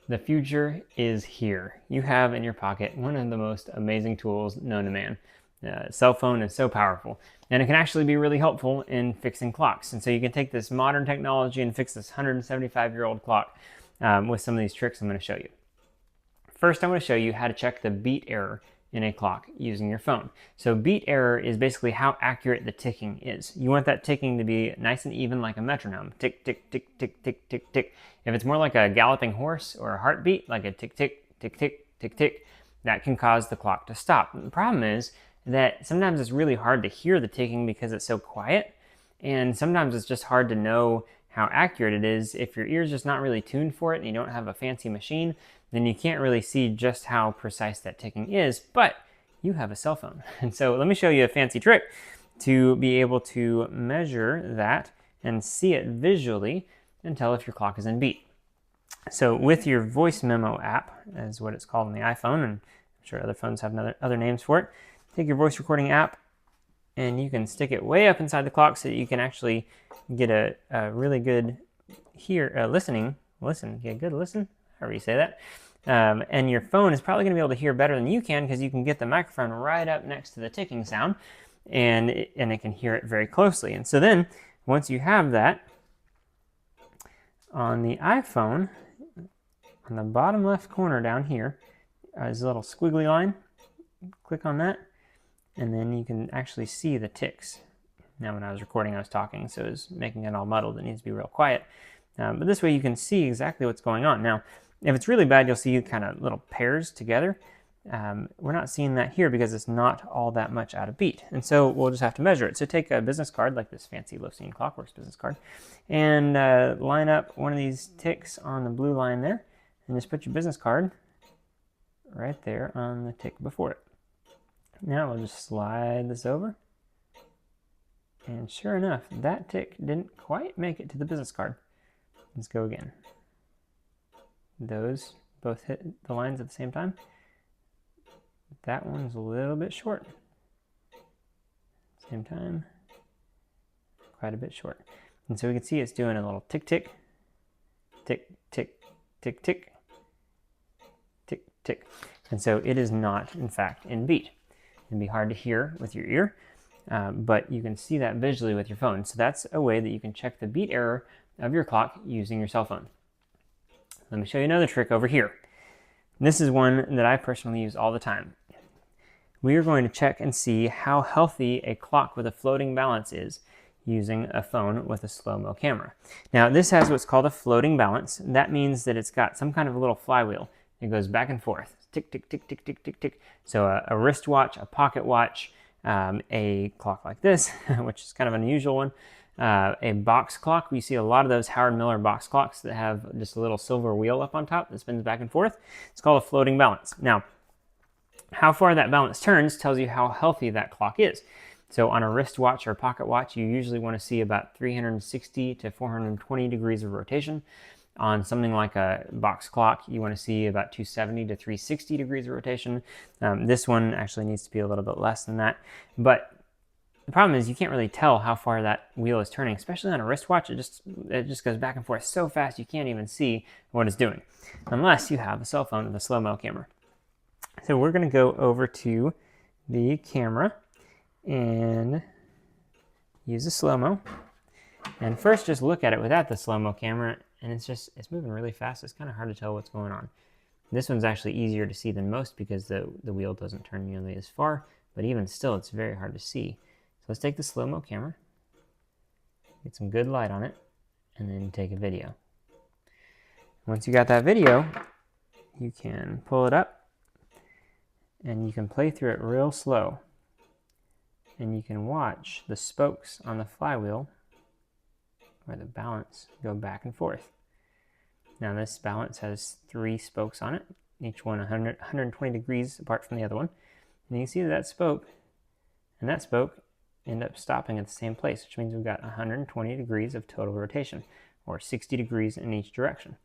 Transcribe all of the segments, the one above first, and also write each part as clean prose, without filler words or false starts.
The future is here. You have in your pocket one of the most amazing tools known to man. Cell phone is so powerful, and it can actually be really helpful in fixing clocks. And so you can take this modern technology and fix this 175-year-old clock with some of these tricks I'm going to show you. First, I'm going to show you how to check the beat error in a clock using your phone. So beat error is basically how accurate the ticking is. You want that ticking to be nice and even like a metronome. Tick, tick, tick, tick, tick, tick, tick. If it's more like a galloping horse or a heartbeat, like a tick, tick, tick, tick, tick, tick, that can cause the clock to stop. And the problem is that sometimes it's really hard to hear the ticking because it's so quiet. And sometimes it's just hard to know how accurate it is. If your ear's just not really tuned for it and you don't have a fancy machine, then you can't really see just how precise that ticking is, but you have a cell phone. And so let me show you a fancy trick to be able to measure that and see it visually and tell if your clock is in beat. So with your voice memo app, is what it's called on the iPhone, and I'm sure other phones have other names for it, take your voice recording app and you can stick it way up inside the clock so that you can actually get a really good listen, however you say that. And your phone is probably going to be able to hear better than you can because you can get the microphone right up next to the ticking sound, and it can hear it very closely. And so then, once you have that, on the iPhone, on the bottom left corner down here, is a little squiggly line. Click on that, and then you can actually see the ticks. Now, when I was recording, I was talking, so it was making it all muddled. It needs to be real quiet. But this way you can see exactly what's going on. Now, if it's really bad, you'll see kind of little pairs together. We're not seeing that here because it's not all that much out of beat. And so we'll just have to measure it. So take a business card, like this fancy Lofstein Clockworks business card, and line up one of these ticks on the blue line there, and just put your business card right there on the tick before it. Now we'll just slide this over. And sure enough, that tick didn't quite make it to the business card. Let's go again. Those both hit the lines at the same time. That one's a little bit short. Same time, quite a bit short. And so we can see it's doing a little tick, tick, tick, tick, tick, tick, tick, tick. And so it is not, in fact, in beat. It can be hard to hear with your ear, but you can see that visually with your phone. So that's a way that you can check the beat error of your clock using your cell phone. Let me show you another trick over here. This is one that I personally use all the time. We are going to check and see how healthy a clock with a floating balance is using a phone with a slow-mo camera. Now, this has what's called a floating balance. That means that it's got some kind of a little flywheel. It goes back and forth. Tick, tick, tick, tick, tick, tick, tick. So a wristwatch, a pocket watch, a clock like this, which is kind of an unusual one, a box clock. We see a lot of those Howard Miller box clocks that have just a little silver wheel up on top that spins back and forth. It's called a floating balance. Now, how far that balance turns tells you how healthy that clock is. So on a wristwatch or pocket watch, you usually want to see about 360 to 420 degrees of rotation. On something like a box clock, you want to see about 270 to 360 degrees of rotation. This one actually needs to be a little bit less than that. But the problem is you can't really tell how far that wheel is turning, especially on a wristwatch. It just goes back and forth so fast you can't even see what it's doing, unless you have a cell phone with a slow-mo camera. So we're going to go over to the camera and use the slow-mo. And first just look at it without the slow-mo camera, and it's moving really fast. It's kind of hard to tell what's going on. This one's actually easier to see than most because the wheel doesn't turn nearly as far, but even still, it's very hard to see. So let's take the slow-mo camera, get some good light on it, and then take a video. Once you got that video, you can pull it up, and you can play through it real slow. And you can watch the spokes on the flywheel, or the balance, go back and forth. Now this balance has 3 spokes on it, each one 120 degrees apart from the other one. And you can see that spoke and that spoke end up stopping at the same place, which means we've got 120 degrees of total rotation, or 60 degrees in each direction.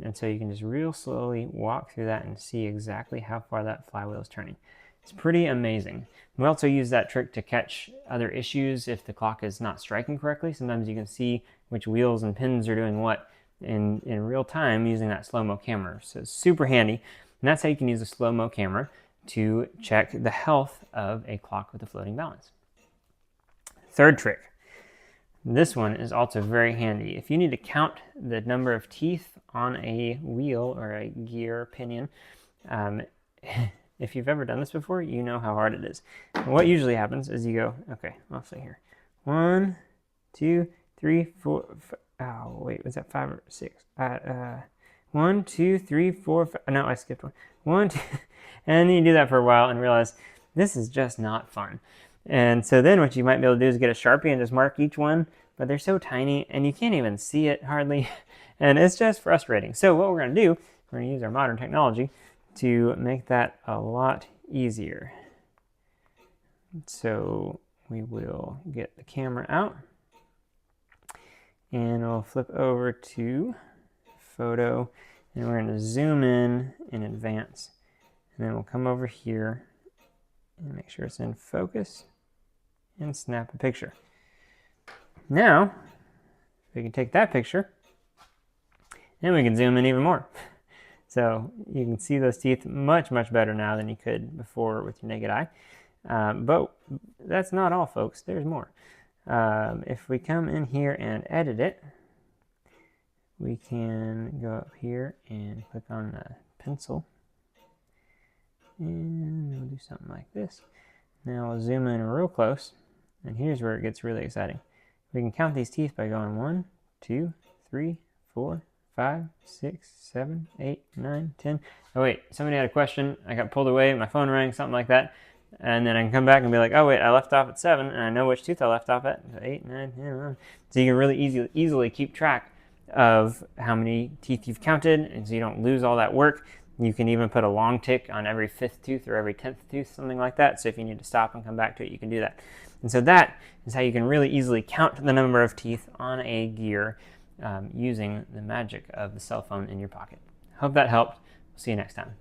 And so you can just real slowly walk through that and see exactly how far that flywheel is turning. It's pretty amazing. We also use that trick to catch other issues if the clock is not striking correctly. Sometimes you can see which wheels and pins are doing what, in real time using that slow-mo camera. So it's super handy. And that's how you can use a slow-mo camera to check the health of a clock with a floating balance. Third trick. This one is also very handy. If you need to count the number of teeth on a wheel or a gear pinion, if you've ever done this before, you know how hard it is. And what usually happens is you go, okay, I'll say here, 1, 2, 3, 4, 5, oh wait, was that 5 or 6? 1, 2, 3, 4, 5, no, I skipped one. 1, 2, and then you do that for a while and realize this is just not fun. And so then what you might be able to do is get a Sharpie and just mark each one, but they're so tiny and you can't even see it hardly, and it's just frustrating. So what we're going to do, we're going to use our modern technology to make that a lot easier. So we will get the camera out and we'll flip over to photo and we're going to zoom in advance, and then we'll come over here and make sure it's in focus and snap a picture. Now we can take that picture and we can zoom in even more. So you can see those teeth much better now than you could before with your naked eye. But that's not all, folks. There's more. If we come in here and edit it, we can go up here and click on the pencil. And we'll do something like this. Now we'll zoom in real close. And here's where it gets really exciting. We can count these teeth by going 1, 2, 3, 4, 5, 6, 7, 8, 9, 10. Oh wait, somebody had a question. I got pulled away, my phone rang, something like that. And then I can come back and be like, oh wait, I left off at 7, and I know which tooth I left off at. 8, 9, 10, 11. So you can really easily keep track of how many teeth you've counted, and so you don't lose all that work. You can even put a long tick on every 5th tooth or every 10th tooth, something like that. So if you need to stop and come back to it, you can do that. And so that is how you can really easily count the number of teeth on a gear using the magic of the cell phone in your pocket. Hope that helped. See you next time.